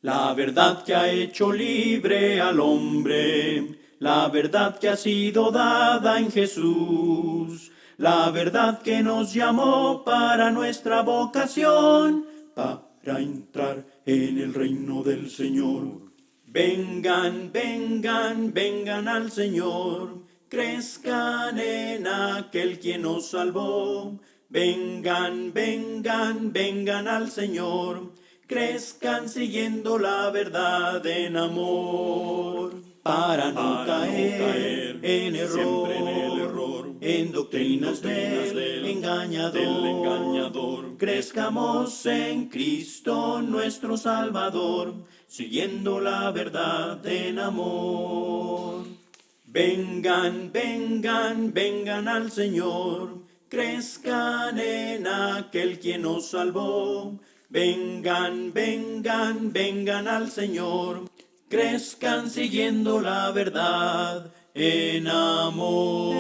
La verdad que ha hecho libre al hombre, la verdad que ha sido dada en Jesús, la verdad que nos llamó para nuestra vocación, para entrar en el reino del Señor. Vengan, vengan, vengan al Señor, crezcan en aquel quien nos salvó. Vengan, vengan, vengan al Señor, crezcan siguiendo la verdad en amor, para no caer en error, en doctrinas del engañador. Crezcamos en Cristo nuestro Salvador, siguiendo la verdad en amor. Vengan, vengan, vengan al Señor, crezcan en aquel quien nos salvó. Vengan, vengan, vengan al Señor, crezcan siguiendo la verdad en amor.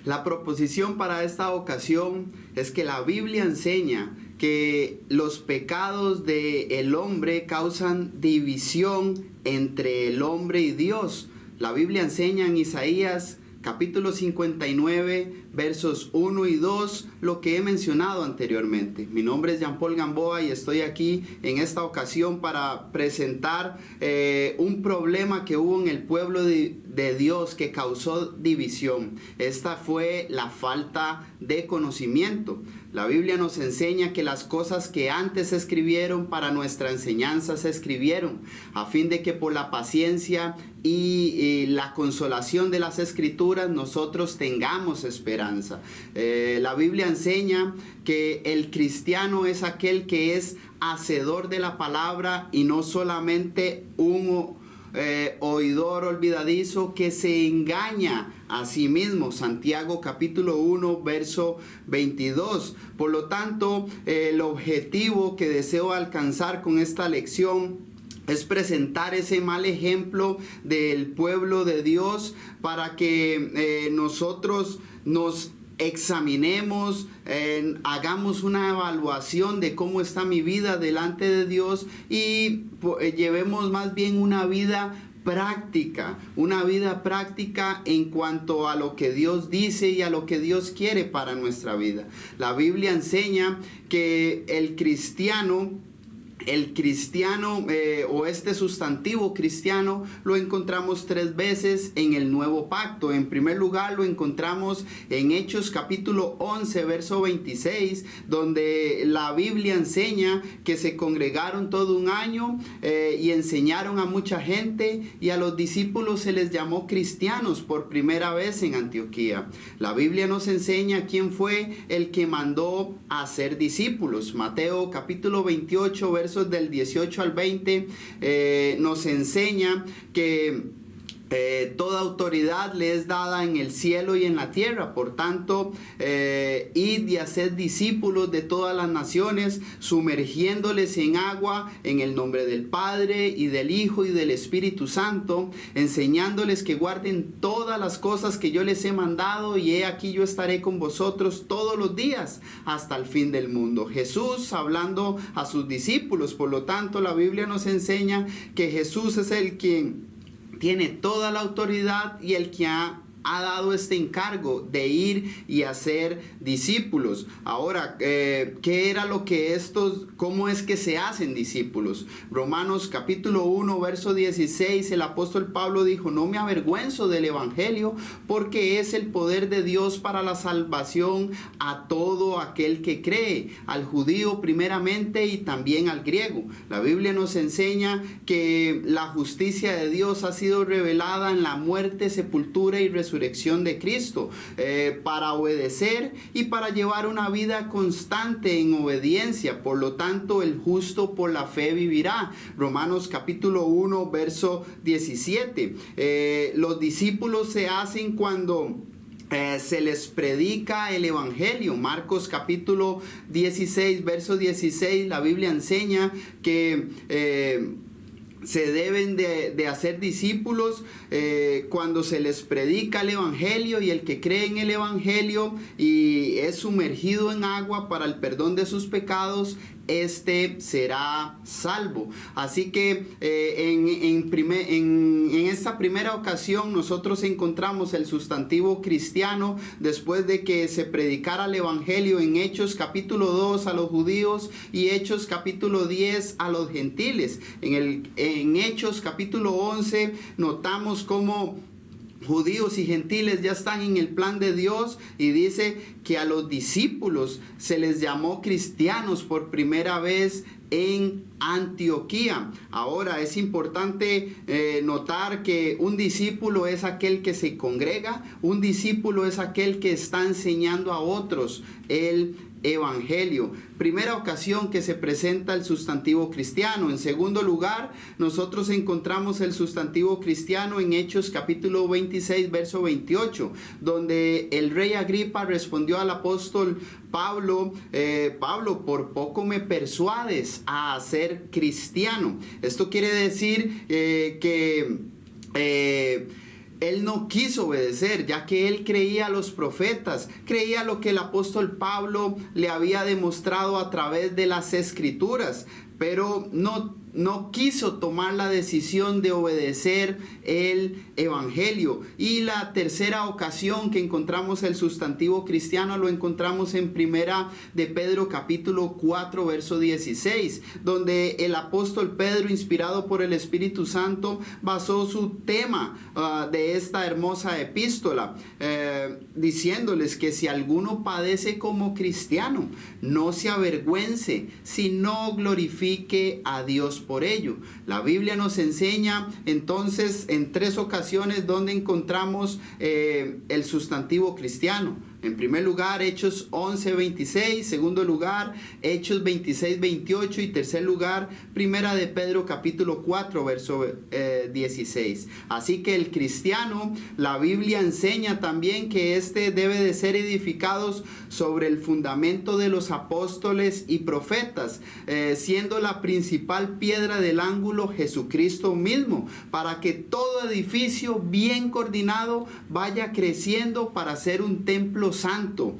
La proposición para esta ocasión es que la Biblia enseña que los pecados del hombre causan división entre el hombre y Dios. La Biblia enseña en Isaías capítulo 59, versos 1 y 2, lo que he mencionado anteriormente. Mi nombre es Jean Paul Gamboa y estoy aquí en esta ocasión para presentar un problema que hubo en el pueblo de Dios que causó división. Esta fue la falta de conocimiento. La Biblia nos enseña que las cosas que antes se escribieron para nuestra enseñanza se escribieron, a fin de que por la paciencia y la consolación de las Escrituras nosotros tengamos esperanza. La Biblia enseña que el cristiano es aquel que es hacedor de la palabra y no solamente un oidor olvidadizo que se engaña a sí mismo. Santiago capítulo 1 verso 22. Por lo tanto, el objetivo que deseo alcanzar con esta lección es presentar ese mal ejemplo del pueblo de Dios para que nosotros nos examinemos, hagamos una evaluación de cómo está mi vida delante de Dios y llevemos más bien una vida práctica en cuanto a lo que Dios dice y a lo que Dios quiere para nuestra vida. La Biblia enseña que el cristiano o este sustantivo cristiano lo encontramos 3 veces en el Nuevo Pacto. En primer lugar lo encontramos en Hechos capítulo 11 verso 26, donde la Biblia enseña que se congregaron todo un año y enseñaron a mucha gente, y a los discípulos se les llamó cristianos por primera vez en Antioquía. La Biblia nos enseña quién fue el que mandó a hacer discípulos. Mateo capítulo 28 verso del 18 al 20 nos enseña que toda autoridad le es dada en el cielo y en la tierra. Por tanto, id y haced discípulos de todas las naciones, sumergiéndoles en agua en el nombre del Padre y del Hijo y del Espíritu Santo, enseñándoles que guarden todas las cosas que yo les he mandado, y he aquí yo estaré con vosotros todos los días hasta el fin del mundo. Jesús hablando a sus discípulos. Por lo tanto, la Biblia nos enseña que Jesús es el quien tiene toda la autoridad y el que ha dado este encargo de ir y hacer discípulos. Ahora, ¿qué era lo que cómo es que se hacen discípulos? Romanos capítulo 1 verso 16, el apóstol Pablo dijo: no me avergüenzo del evangelio, porque es el poder de Dios para la salvación a todo aquel que cree, al judío primeramente y también al griego. La Biblia nos enseña que la justicia de Dios ha sido revelada en la muerte, sepultura y resurrección de Cristo, para obedecer y para llevar una vida constante en obediencia. Por lo tanto, el justo por la fe vivirá. Romanos capítulo 1 verso 17. Los discípulos se hacen cuando se les predica el evangelio. Marcos capítulo 16 verso 16, la Biblia enseña que se deben de hacer discípulos cuando se les predica el evangelio, y el que cree en el evangelio y es sumergido en agua para el perdón de sus pecados, este será salvo. Así que en esta primera ocasión nosotros encontramos el sustantivo cristiano después de que se predicara el evangelio en Hechos capítulo 2 a los judíos y Hechos capítulo 10 a los gentiles. En Hechos capítulo 11 notamos cómo judíos y gentiles ya están en el plan de Dios, y dice que a los discípulos se les llamó cristianos por primera vez en Antioquía. Ahora es importante notar que un discípulo es aquel que se congrega, un discípulo es aquel que está enseñando a otros el evangelio. Primera ocasión que se presenta el sustantivo cristiano. En segundo lugar, nosotros encontramos el sustantivo cristiano en Hechos capítulo 26 verso 28, donde el rey Agripa respondió al apóstol Pablo: Pablo, por poco me persuades a ser cristiano. Esto quiere decir que él no quiso obedecer, ya que él creía a los profetas, creía lo que el apóstol Pablo le había demostrado a través de las escrituras, pero no quiso tomar la decisión de obedecer el evangelio. Y la tercera ocasión que encontramos el sustantivo cristiano lo encontramos en primera de Pedro capítulo 4 verso 16, donde el apóstol Pedro, inspirado por el Espíritu Santo, basó su tema de esta hermosa epístola, diciéndoles que si alguno padece como cristiano, no se avergüence, sino glorifique a Dios por ello. La Biblia nos enseña entonces en tres ocasiones donde encontramos el sustantivo cristiano. En primer lugar, Hechos 11:26, segundo lugar, Hechos 26:28 y tercer lugar, primera de Pedro capítulo 4 verso 16. Así que el cristiano, la Biblia enseña también que este debe de ser edificados sobre el fundamento de los apóstoles y profetas, siendo la principal piedra del ángulo Jesucristo mismo, para que todo edificio bien coordinado vaya creciendo para ser un templo santo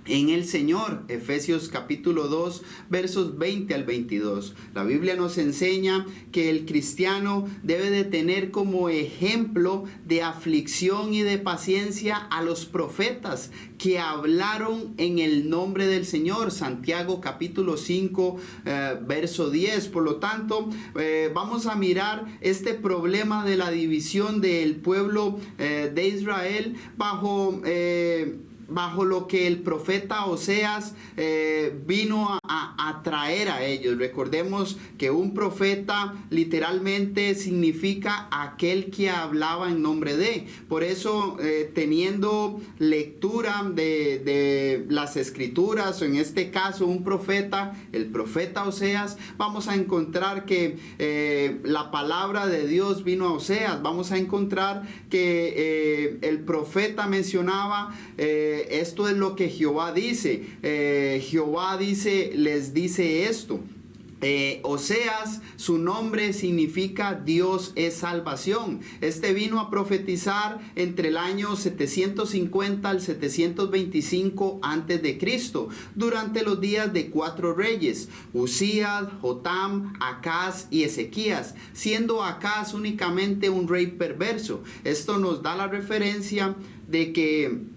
en el Señor. Efesios capítulo 2 versos 20 al 22. La Biblia nos enseña que el cristiano debe de tener como ejemplo de aflicción y de paciencia a los profetas que hablaron en el nombre del Señor. Santiago capítulo 5 verso 10. Por lo tanto, vamos a mirar este problema de la división del pueblo de Israel bajo lo que el profeta Oseas vino a traer a ellos. Recordemos que un profeta literalmente significa aquel que hablaba en nombre de. Por eso, teniendo lectura de las escrituras, o en este caso un profeta, el profeta Oseas, vamos a encontrar que la palabra de Dios vino a Oseas. Vamos a encontrar que el profeta mencionaba esto es lo que Jehová dice. Jehová les dice esto. Oseas, su nombre significa Dios es salvación. Este vino a profetizar entre el año 750 al 725 antes de Cristo, durante los días de 4 reyes: Usías, Jotam, Acaz y Ezequías, siendo Acaz únicamente un rey perverso. Esto nos da la referencia de que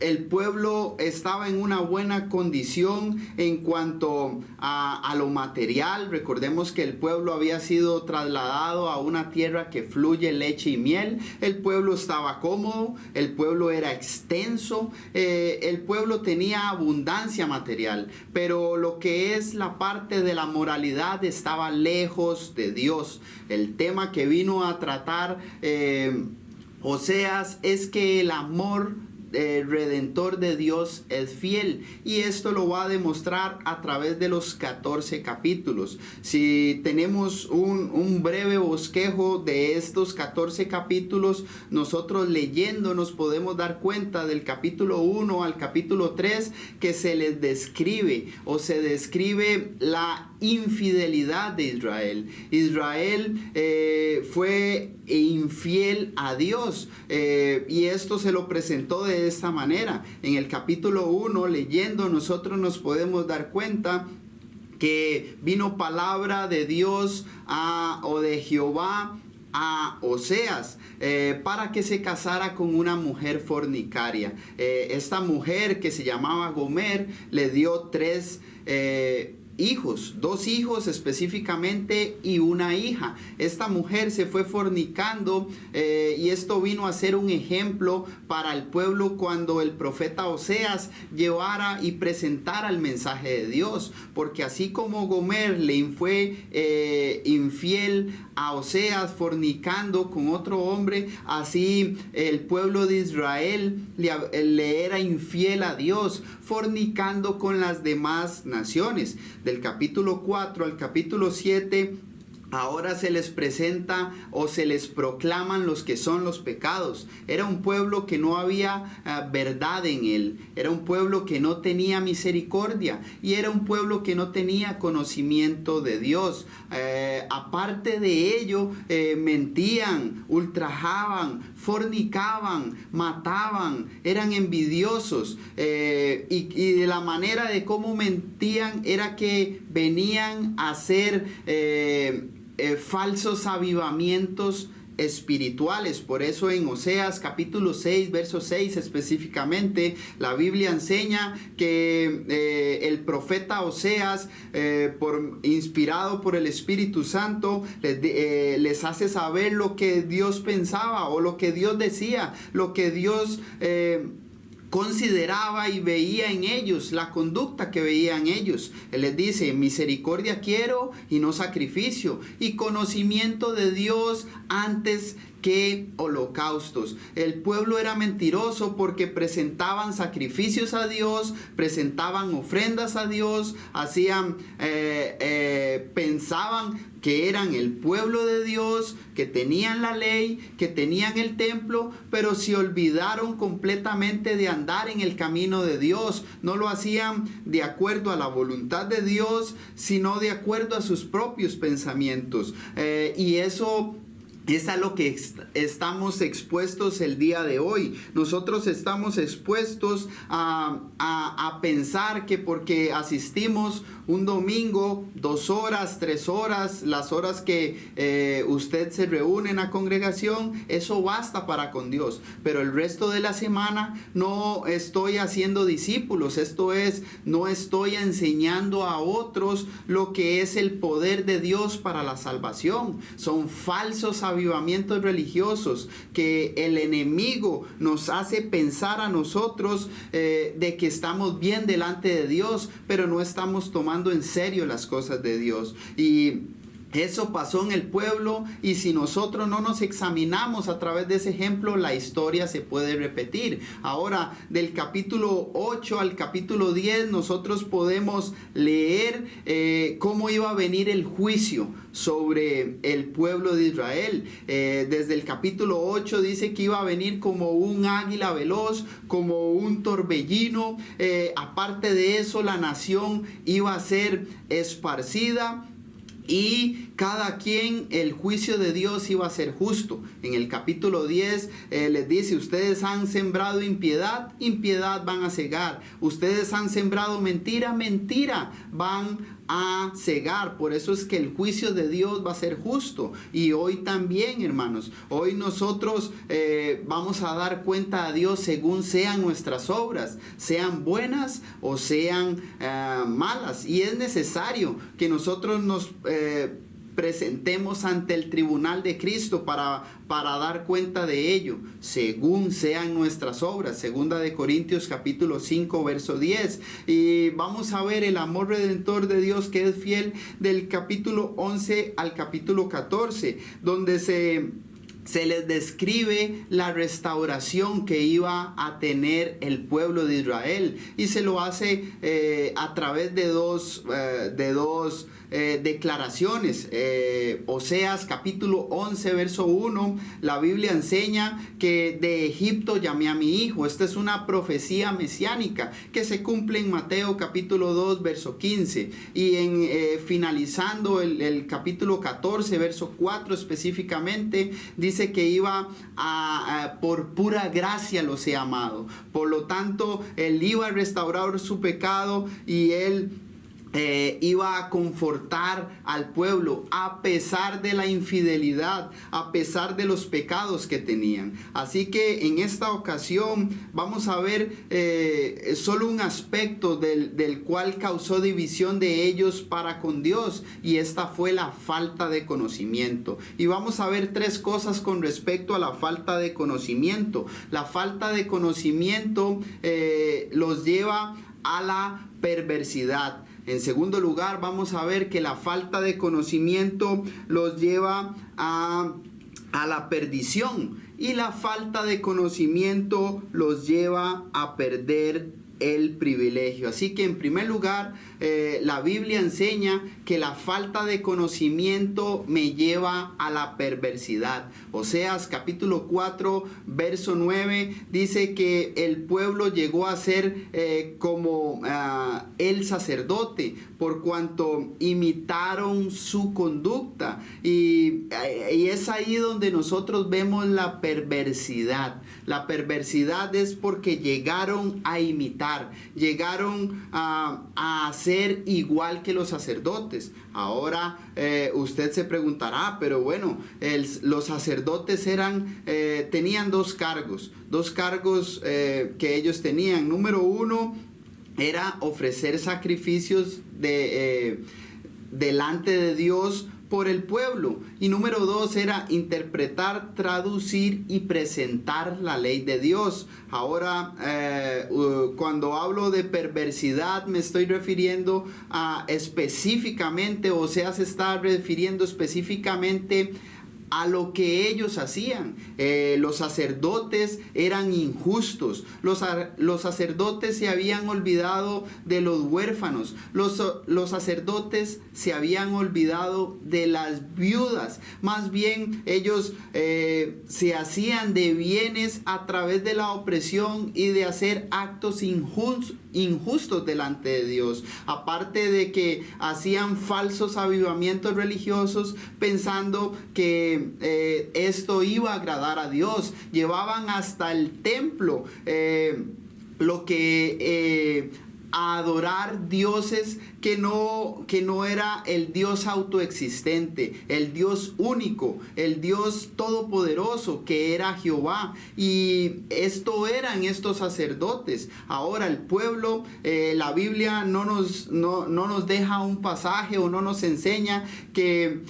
el pueblo estaba en una buena condición en cuanto a lo material. Recordemos que el pueblo había sido trasladado a una tierra que fluye leche y miel. El pueblo estaba cómodo, el pueblo era extenso, el pueblo tenía abundancia material, pero lo que es la parte de la moralidad estaba lejos de Dios. El tema que vino a tratar Oseas es que el amor redentor de Dios es fiel, y esto lo va a demostrar a través de los 14 capítulos. Si tenemos un breve bosquejo de estos 14 capítulos, nosotros leyéndonos podemos dar cuenta del capítulo 1 al capítulo 3 que se les describe la infidelidad de Israel. Israel fue infiel a Dios, y esto se lo presentó de esta manera. En el capítulo 1, leyendo, nosotros nos podemos dar cuenta que vino palabra de Dios o de Jehová a Oseas para que se casara con una mujer fornicaria. Esta mujer, que se llamaba Gomer, le dio 3 hijos, 2 hijos específicamente y una hija. Esta mujer se fue fornicando, y esto vino a ser un ejemplo para el pueblo cuando el profeta Oseas llevara y presentara el mensaje de Dios, porque así como Gomer le fue infiel a Oseas fornicando con otro hombre, así el pueblo de Israel le era infiel a Dios fornicando con las demás naciones. Del capítulo 4 al capítulo 7, ahora se les presenta o se les proclaman los que son los pecados. Era un pueblo que no había verdad en él. Era un pueblo que no tenía misericordia. Y era un pueblo que no tenía conocimiento de Dios. Aparte de ello, mentían, ultrajaban, fornicaban, mataban, eran envidiosos. Y de la manera de cómo mentían era que venían a hacer falsos avivamientos espirituales. Por eso en Oseas capítulo 6 verso 6 específicamente, la Biblia enseña que el profeta Oseas, inspirado por el Espíritu Santo, les hace saber lo que Dios pensaba o lo que Dios decía, lo que Dios consideraba y veía en ellos, la conducta que veía en ellos. Él les dice: misericordia quiero y no sacrificio, y conocimiento de Dios antes que holocaustos. El pueblo era mentiroso porque presentaban sacrificios a Dios, presentaban ofrendas a Dios, pensaban que eran el pueblo de Dios, que tenían la ley, que tenían el templo, pero se olvidaron completamente de andar en el camino de Dios. No lo hacían de acuerdo a la voluntad de Dios, sino de acuerdo a sus propios pensamientos. Y eso es a lo que estamos expuestos el día de hoy. Nosotros estamos expuestos a pensar que porque asistimos un domingo, 2 horas, 3 horas, las horas que usted se reúne en la congregación, eso basta para con Dios. Pero el resto de la semana no estoy haciendo discípulos. Esto es, no estoy enseñando a otros lo que es el poder de Dios para la salvación. Son falsos avivamientos religiosos que el enemigo nos hace pensar a nosotros de que estamos bien delante de Dios, pero no estamos tomando en serio las cosas de Dios. Y eso pasó en el pueblo, y si nosotros no nos examinamos a través de ese ejemplo, la historia se puede repetir. Ahora, del capítulo 8 al capítulo 10, nosotros podemos leer cómo iba a venir el juicio sobre el pueblo de Israel. Desde el capítulo 8 dice que iba a venir como un águila veloz, como un torbellino. Aparte de eso, la nación iba a ser esparcida, y cada quien, el juicio de Dios iba a ser justo. En el capítulo 10 les dice: ustedes han sembrado impiedad, impiedad van a cegar. Ustedes han sembrado mentira, mentira van a cegar. Por eso es que el juicio de Dios va a ser justo. Y hoy también, hermanos, hoy nosotros vamos a dar cuenta a Dios según sean nuestras obras, sean buenas o sean malas. Y es necesario que nosotros nos presentemos ante el tribunal de Cristo para dar cuenta de ello, según sean nuestras obras. Segunda de Corintios capítulo 5 verso 10. Y vamos a ver el amor redentor de Dios, que es fiel, del capítulo 11 al capítulo 14, donde se se les describe la restauración que iba a tener el pueblo de Israel, y se lo hace a través de dos declaraciones. Oseas capítulo 11 verso 1, la Biblia enseña que de Egipto llamé a mi hijo. Esta es una profecía mesiánica que se cumple en Mateo capítulo 2 verso 15, y finalizando el capítulo 14 verso 4 específicamente, dice que iba por pura gracia los he amado. Por lo tanto, él iba a restaurar su pecado, y él iba a confortar al pueblo a pesar de la infidelidad, a pesar de los pecados que tenían. Así que en esta ocasión vamos a ver solo un aspecto del cual causó división de ellos para con Dios, y esta fue la falta de conocimiento. Y vamos a ver tres cosas con respecto a la falta de conocimiento. La falta de conocimiento los lleva a la perversidad. En segundo lugar, vamos a ver que la falta de conocimiento los lleva a la perdición, y la falta de conocimiento los lleva a perder el privilegio. Así que en primer lugar, la Biblia enseña que la falta de conocimiento me lleva a la perversidad. Oseas capítulo 4 verso 9 dice que el pueblo llegó a ser como el sacerdote, por cuanto imitaron su conducta, y es ahí donde nosotros vemos la perversidad. La perversidad es porque llegaron a imitar, llegaron a ser igual que los sacerdotes. Ahora usted se preguntará, pero bueno, los sacerdotes tenían dos cargos que ellos tenían. Número uno era ofrecer sacrificios delante de Dios por el pueblo, y número dos era interpretar, traducir y presentar la ley de Dios. Ahora cuando hablo de perversidad me estoy refiriendo específicamente, o sea, se está refiriendo específicamente a lo que ellos hacían. Los sacerdotes eran injustos. Los sacerdotes se habían olvidado de los huérfanos. Los sacerdotes se habían olvidado de las viudas. Más bien ellos se hacían de bienes a través de la opresión y de hacer actos injustos delante de Dios. Aparte de que hacían falsos avivamientos religiosos pensando que esto iba a agradar a Dios. Llevaban hasta el templo a adorar dioses que no era el Dios autoexistente, el Dios único, el Dios todopoderoso, que era Jehová. Y esto eran estos sacerdotes. Ahora el pueblo, la Biblia no nos deja un pasaje, o no nos enseña que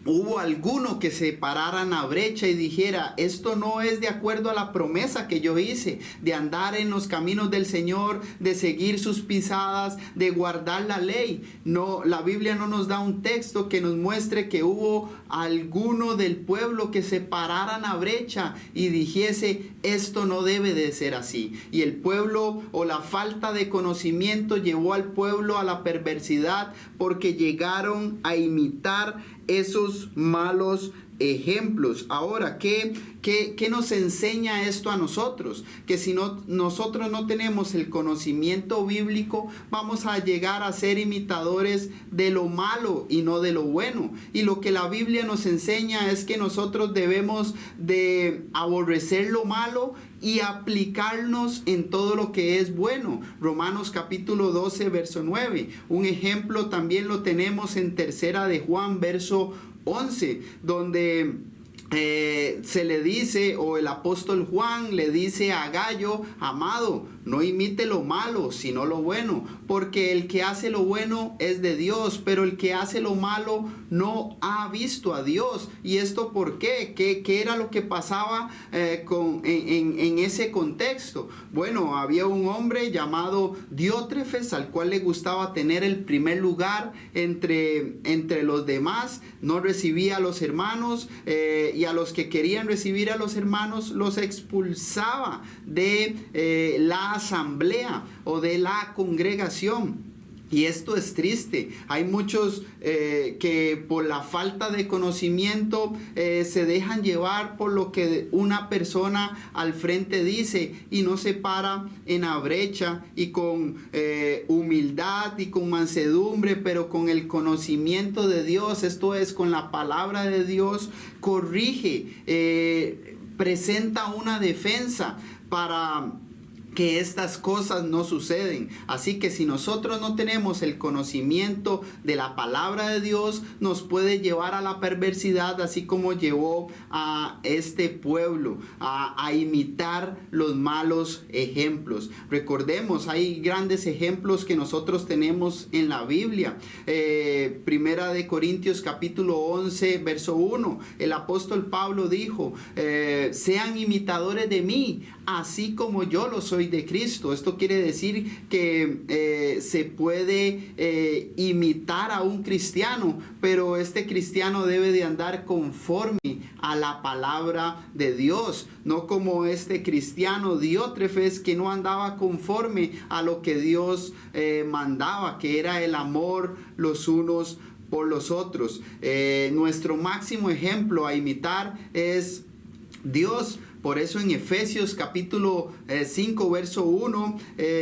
hubo alguno que se parara en la brecha y dijera: esto no es de acuerdo a la promesa que yo hice, de andar en los caminos del Señor, de seguir sus pisadas, de guardar la ley. No, la Biblia no nos da un texto que nos muestre que hubo alguno del pueblo que se parara en la brecha y dijese: esto no debe de ser así. Y el pueblo, o la falta de conocimiento, llevó al pueblo a la perversidad, porque llegaron a imitar esos malos ejemplos. Ahora, ¿qué nos enseña esto a nosotros? Que si nosotros no tenemos el conocimiento bíblico, vamos a llegar a ser imitadores de lo malo y no de lo bueno. Y lo que la Biblia nos enseña es que nosotros debemos de aborrecer lo malo y aplicarnos en todo lo que es bueno. Romanos capítulo 12 verso 9. Un ejemplo también lo tenemos en tercera de Juan verso 11, donde se le dice, o el apóstol Juan le dice a Gallo: amado, no imite lo malo, sino lo bueno, porque el que hace lo bueno es de Dios, pero el que hace lo malo no ha visto a Dios. ¿Y esto por qué? ¿Qué era lo que pasaba en ese contexto? Bueno, había un hombre llamado Diótrefes, al cual le gustaba tener el primer lugar entre los demás. No recibía a los hermanos, y a los que querían recibir a los hermanos los expulsaba de la asamblea o de la congregación. Y esto es triste. Hay muchos que por la falta de conocimiento se dejan llevar por lo que una persona al frente dice y no se para en la brecha y con humildad y con mansedumbre, pero con el conocimiento de Dios, esto es, con la palabra de Dios, corrige, presenta una defensa para que estas cosas no suceden. Así que si nosotros no tenemos el conocimiento de la palabra de Dios, nos puede llevar a la perversidad, así como llevó a este pueblo a imitar los malos ejemplos. Recordemos, hay grandes ejemplos que nosotros tenemos en la Biblia. Primera de Corintios capítulo 11 verso 1, el apóstol Pablo dijo, sean imitadores de mí, así como yo lo soy de Cristo. Esto quiere decir que se puede imitar a un cristiano, pero este cristiano debe de andar conforme a la palabra de Dios, no como este cristiano Diótrefes, que no andaba conforme a lo que Dios mandaba, que era el amor los unos por los otros. Nuestro máximo ejemplo a imitar es Dios. Por eso en Efesios capítulo 5 verso 1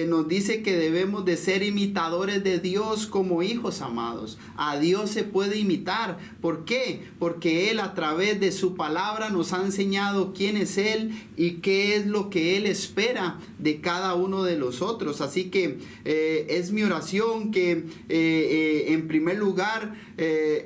nos dice que debemos de ser imitadores de Dios como hijos amados. A Dios se puede imitar. ¿Por qué? Porque Él, a través de su palabra, nos ha enseñado quién es Él y qué es lo que Él espera de cada uno de nosotros. Así que es mi oración que en primer lugar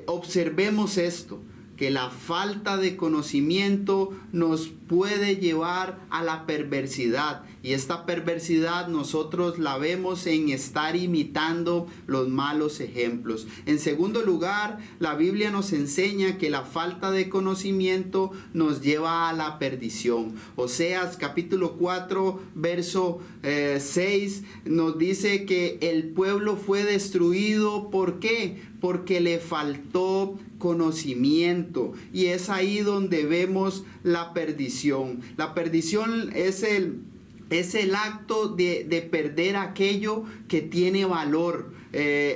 observemos esto, que la falta de conocimiento nos puede llevar a la perversidad, y esta perversidad nosotros la vemos en estar imitando los malos ejemplos. En segundo lugar, la Biblia nos enseña que la falta de conocimiento nos lleva a la perdición. Oseas capítulo 4 verso 6 nos dice que el pueblo fue destruido. ¿Por qué? Porque le faltó conocimiento, y es ahí donde vemos la perdición. La perdición es el acto de perder aquello que tiene valor,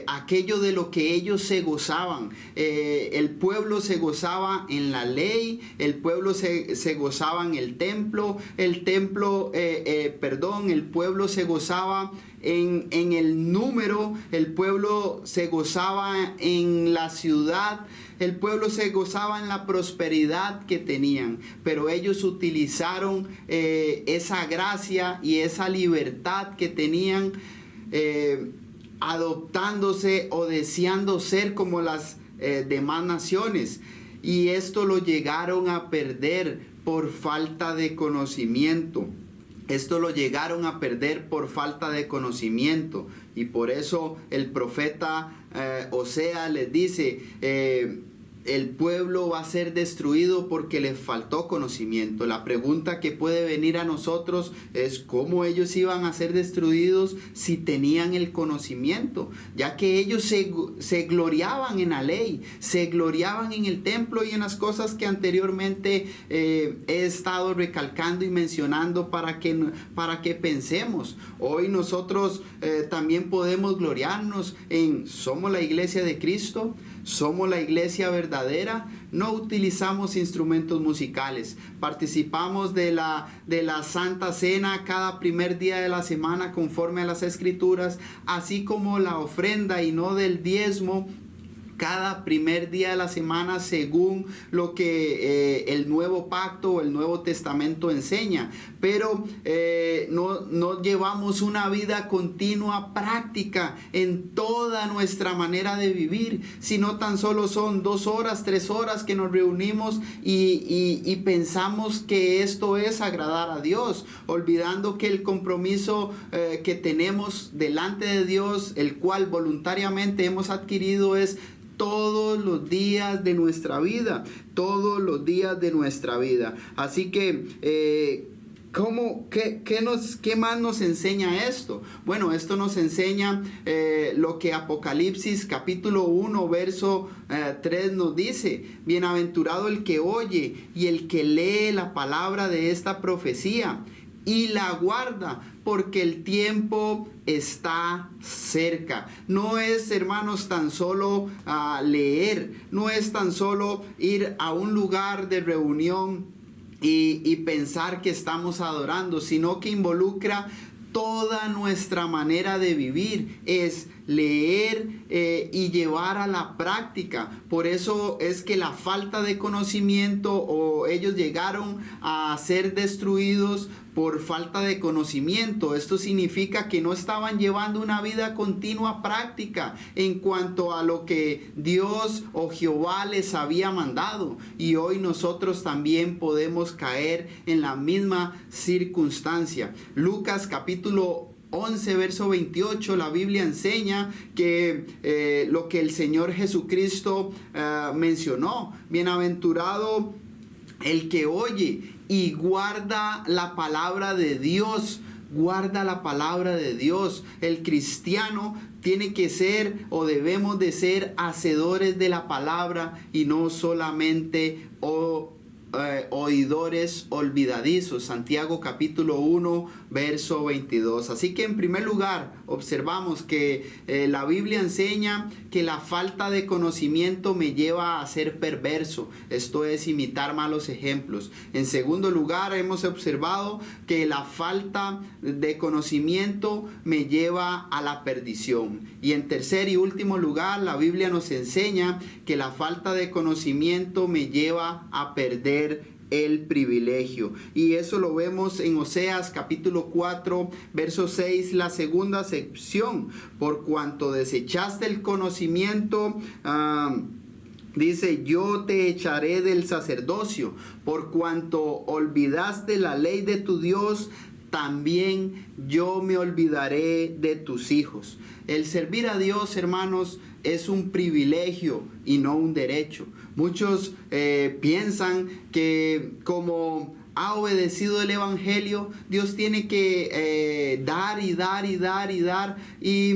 aquello de lo que ellos se gozaban. El pueblo se gozaba en la ley, el pueblo se gozaba en el templo, el pueblo se gozaba en el número, el pueblo se gozaba en la ciudad, el pueblo se gozaba en la prosperidad que tenían, pero ellos utilizaron esa gracia y esa libertad que tenían, adoptándose o deseando ser como las demás naciones, y esto lo llegaron a perder por falta de conocimiento. Esto lo llegaron a perder por falta de conocimiento, y por eso el profeta Oseas les dice, el pueblo va a ser destruido porque les faltó conocimiento. La pregunta que puede venir a nosotros es cómo ellos iban a ser destruidos si tenían el conocimiento, ya que ellos se gloriaban en la ley, se gloriaban en el templo y en las cosas que anteriormente he estado recalcando y mencionando para que pensemos. Hoy nosotros también podemos gloriarnos en somos la iglesia de Cristo, somos la iglesia verdadera, no utilizamos instrumentos musicales, participamos de la Santa Cena cada primer día de la semana conforme a las Escrituras, así como la ofrenda y no del diezmo, cada primer día de la semana según lo que el nuevo pacto o el Nuevo Testamento enseña. Pero no llevamos una vida continua práctica en toda nuestra manera de vivir, sino tan solo son 2 horas, 3 horas que nos reunimos y pensamos que esto es agradar a Dios, olvidando que el compromiso que tenemos delante de Dios, el cual voluntariamente hemos adquirido, es todos los días de nuestra vida, todos los días de nuestra vida. Así que ¿qué más nos enseña esto? Bueno, esto nos enseña lo que Apocalipsis capítulo 1 verso 3 nos dice: bienaventurado el que oye y el que lee la palabra de esta profecía y la guarda, porque el tiempo está cerca. No es, hermanos, tan solo leer, no es tan solo ir a un lugar de reunión y pensar que estamos adorando, sino que involucra toda nuestra manera de vivir. Es leer y llevar a la práctica. Por eso es que la falta de conocimiento, o ellos llegaron a ser destruidos por falta de conocimiento. Esto significa que no estaban llevando una vida continua práctica en cuanto a lo que Dios o Jehová les había mandado. Y hoy nosotros también podemos caer en la misma circunstancia. Lucas capítulo 11 verso 28, la Biblia enseña que lo que el Señor Jesucristo mencionó: bienaventurado el que oye y guarda la palabra de Dios. Guarda la palabra de Dios. El cristiano tiene que ser, o debemos de ser, hacedores de la palabra y no solamente oidores olvidadizos. Santiago capítulo 1 verso 22. Así que en primer lugar observamos que la Biblia enseña que la falta de conocimiento me lleva a ser perverso, esto es, imitar malos ejemplos. En segundo lugar, hemos observado que la falta de conocimiento me lleva a la perdición. Y en tercer y último lugar, la Biblia nos enseña que la falta de conocimiento me lleva a perder el privilegio. Y eso lo vemos en Oseas capítulo 4 verso 6, la segunda sección: por cuanto desechaste el conocimiento, dice, yo te echaré del sacerdocio. Por cuanto olvidaste la ley de tu Dios, también yo me olvidaré de tus hijos. El servir a Dios, hermanos, es un privilegio y no un derecho. Muchos piensan que como ha obedecido el evangelio, Dios tiene que dar y dar y dar y dar, y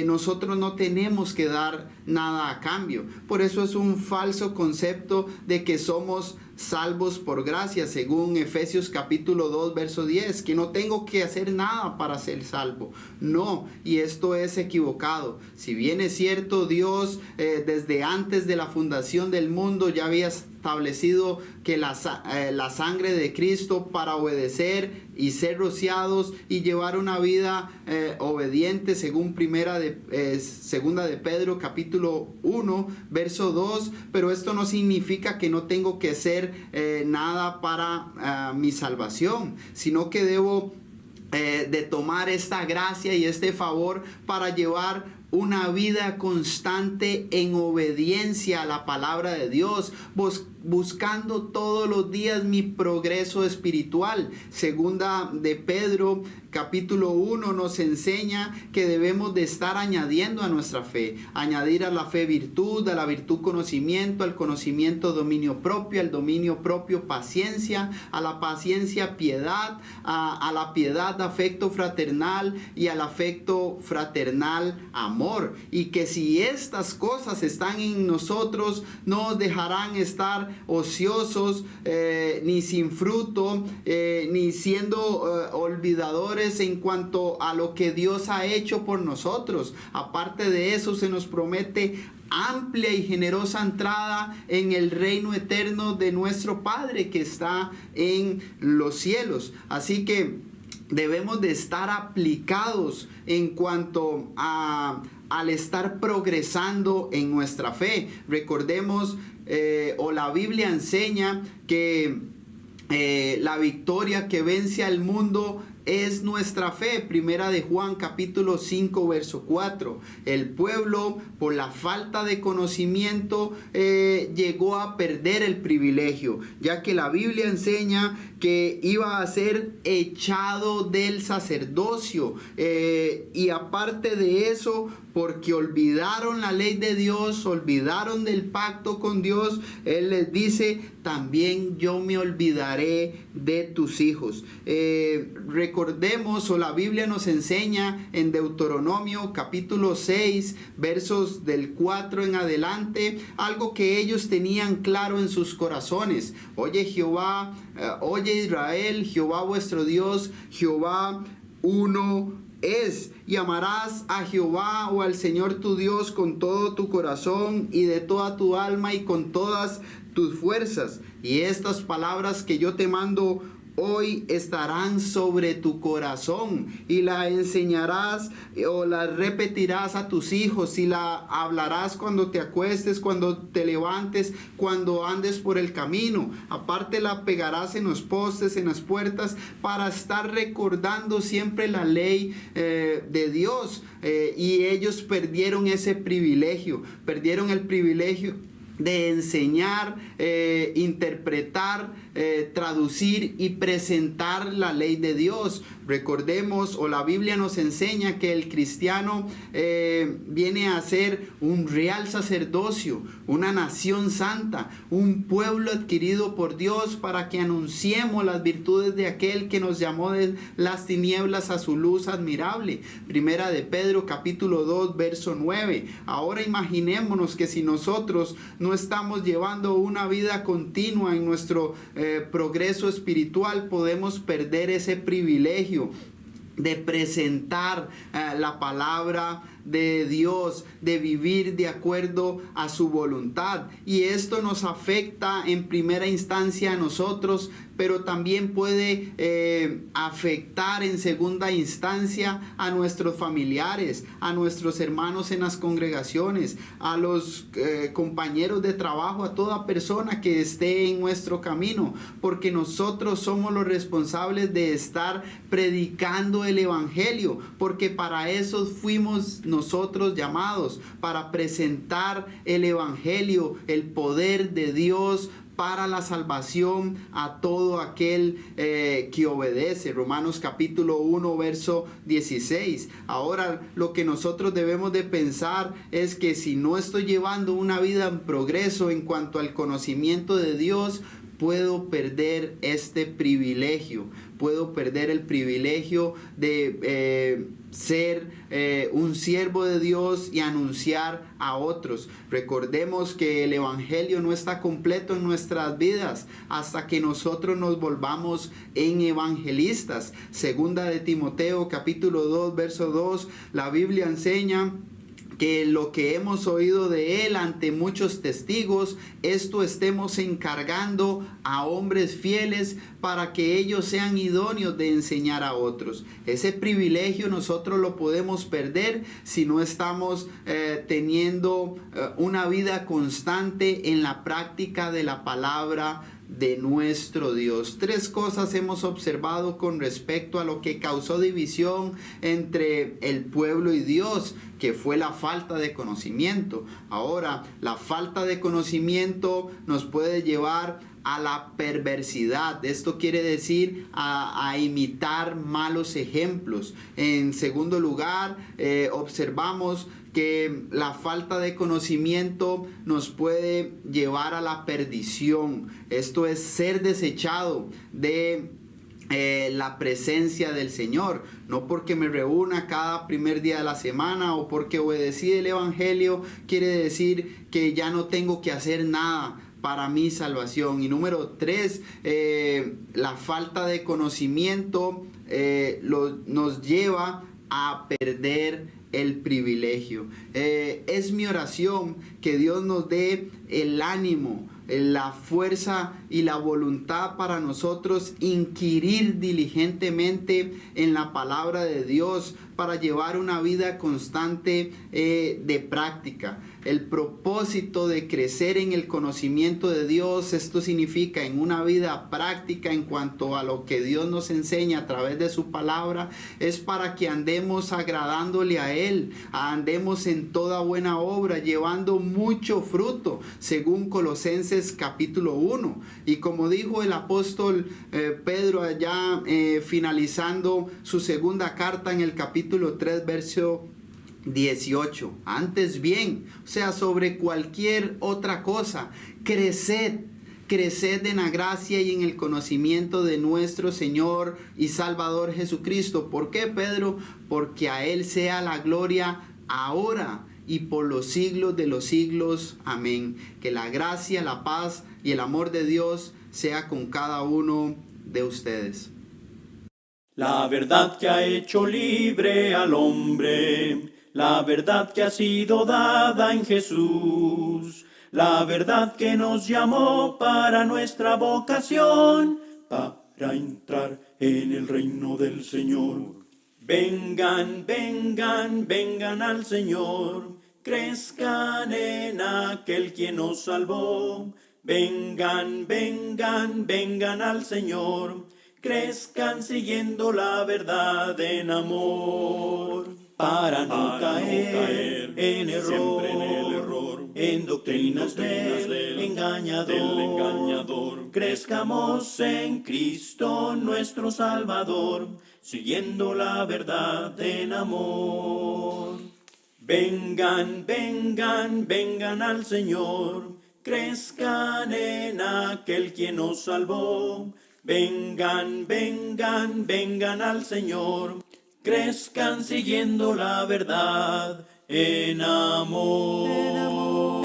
nosotros no tenemos que dar nada a cambio. Por eso es un falso concepto de que somos salvos por gracia, según Efesios capítulo 2 verso 10, que no tengo que hacer nada para ser salvo. No, y esto es equivocado. Si bien es cierto, Dios desde antes de la fundación del mundo ya había establecido que la sangre de Cristo para obedecer y ser rociados y llevar una vida obediente, según segunda de Pedro capítulo 1 verso 2, pero esto no significa que no tengo que hacer nada para mi salvación, sino que debo de tomar esta gracia y este favor para llevar una vida constante en obediencia a la palabra de Dios, buscando todos los días mi progreso espiritual. Segunda de Pedro capítulo 1 nos enseña que debemos de estar añadiendo a nuestra fe, añadir a la fe virtud, a la virtud conocimiento, al conocimiento dominio propio, al dominio propio paciencia, a la paciencia piedad, a la piedad afecto fraternal, y al afecto fraternal amor. Y que si estas cosas están en nosotros, no nos dejarán estar ociosos, ni sin fruto, ni siendo olvidadores en cuanto a lo que Dios ha hecho por nosotros. Aparte de eso, se nos promete amplia y generosa entrada en el reino eterno de nuestro Padre que está en los cielos. Así que debemos de estar aplicados en cuanto al estar progresando en nuestra fe. Recordemos, o la Biblia enseña que la victoria que vence al mundo es nuestra fe. Primera de Juan capítulo 5 verso 4. El pueblo, por la falta de conocimiento, llegó a perder el privilegio, ya que la Biblia enseña que iba a ser echado del sacerdocio, y aparte de eso, porque olvidaron la ley de Dios, olvidaron del pacto con Dios, Él les dice: también yo me olvidaré de tus hijos. Recordemos, o la Biblia nos enseña en Deuteronomio capítulo 6 versos del 4 en adelante, algo que ellos tenían claro en sus corazones. Oye Jehová, oye Israel, Jehová vuestro Dios, Jehová uno es, y amarás a Jehová o al Señor tu Dios con todo tu corazón y de toda tu alma y con todas tus fuerzas. Y estas palabras que yo te mando hoy estarán sobre tu corazón, y la enseñarás o la repetirás a tus hijos, y la hablarás cuando te acuestes, cuando te levantes, cuando andes por el camino. Aparte la pegarás en los postes, en las puertas, para estar recordando siempre la ley de Dios. Y ellos perdieron ese privilegio, perdieron el privilegio de enseñar, interpretar, traducir y presentar la ley de Dios. Recordemos, o la Biblia nos enseña que el cristiano viene a ser un real sacerdocio, una nación santa, un pueblo adquirido por Dios, para que anunciemos las virtudes de aquel que nos llamó de las tinieblas a su luz admirable. Primera de Pedro capítulo 2 verso 9. Ahora imaginémonos que si nosotros no estamos llevando una vida continua en nuestro progreso espiritual, podemos perder ese privilegio de presentar la palabra de Dios, de vivir de acuerdo a su voluntad. Y esto nos afecta en primera instancia a nosotros, pero también puede afectar en segunda instancia a nuestros familiares, a nuestros hermanos en las congregaciones, a los compañeros de trabajo, a toda persona que esté en nuestro camino, porque nosotros somos los responsables de estar predicando el evangelio, porque para eso fuimos nosotros llamados, para presentar el evangelio, el poder de Dios para la salvación a todo aquel que obedece. Romanos capítulo 1 verso 16. Ahora lo que nosotros debemos de pensar es que si no estoy llevando una vida en progreso en cuanto al conocimiento de Dios, puedo perder este privilegio. Puedo perder el privilegio de ser un siervo de Dios y anunciar a otros. Recordemos que el evangelio no está completo en nuestras vidas hasta que nosotros nos volvamos en evangelistas. Segunda de Timoteo capítulo 2 verso 2, la Biblia enseña que lo que hemos oído de él ante muchos testigos, esto estemos encargando a hombres fieles para que ellos sean idóneos de enseñar a otros. Ese privilegio nosotros lo podemos perder si no estamos teniendo una vida constante en la práctica de la palabra de nuestro Dios. Tres cosas hemos observado con respecto a lo que causó división entre el pueblo y Dios, que fue la falta de conocimiento. Ahora, la falta de conocimiento nos puede llevar a la perversidad. Esto quiere decir a imitar malos ejemplos. En segundo lugar, observamos que la falta de conocimiento nos puede llevar a la perdición. Esto es ser desechado de la presencia del Señor. No porque me reúna cada primer día de la semana o porque obedecí el evangelio quiere decir que ya no tengo que hacer nada para mi salvación. Y número 3, la falta de conocimiento nos lleva a perder el privilegio. Es mi oración que Dios nos dé el ánimo la fuerza y la voluntad para nosotros inquirir diligentemente en la palabra de Dios para llevar una vida constante de práctica. El propósito de crecer en el conocimiento de Dios, esto significa en una vida práctica en cuanto a lo que Dios nos enseña a través de su palabra, es para que andemos agradándole a Él, andemos en toda buena obra, llevando mucho fruto, según Colosenses capítulo 1. Y como dijo el apóstol Pedro allá finalizando su segunda carta en el capítulo 3, verso 18. Antes bien, o sea, sobre cualquier otra cosa, creced en la gracia y en el conocimiento de nuestro Señor y Salvador Jesucristo. ¿Por qué, Pedro? Porque a Él sea la gloria ahora y por los siglos de los siglos. Amén. Que la gracia, la paz y el amor de Dios sea con cada uno de ustedes. La verdad que ha hecho libre al hombre, la verdad que ha sido dada en Jesús, la verdad que nos llamó para nuestra vocación, para entrar en el reino del Señor. Vengan, vengan, vengan al Señor, crezcan en aquel quien nos salvó. Vengan, vengan, vengan al Señor, crezcan siguiendo la verdad en amor, para no caer en error, siempre en el error, en doctrinas del engañador. Crezcamos en Cristo nuestro Salvador, siguiendo la verdad en amor. Vengan, vengan, vengan al Señor, crezcan en aquel quien nos salvó. Vengan, vengan, vengan al Señor, crezcan siguiendo la verdad en amor.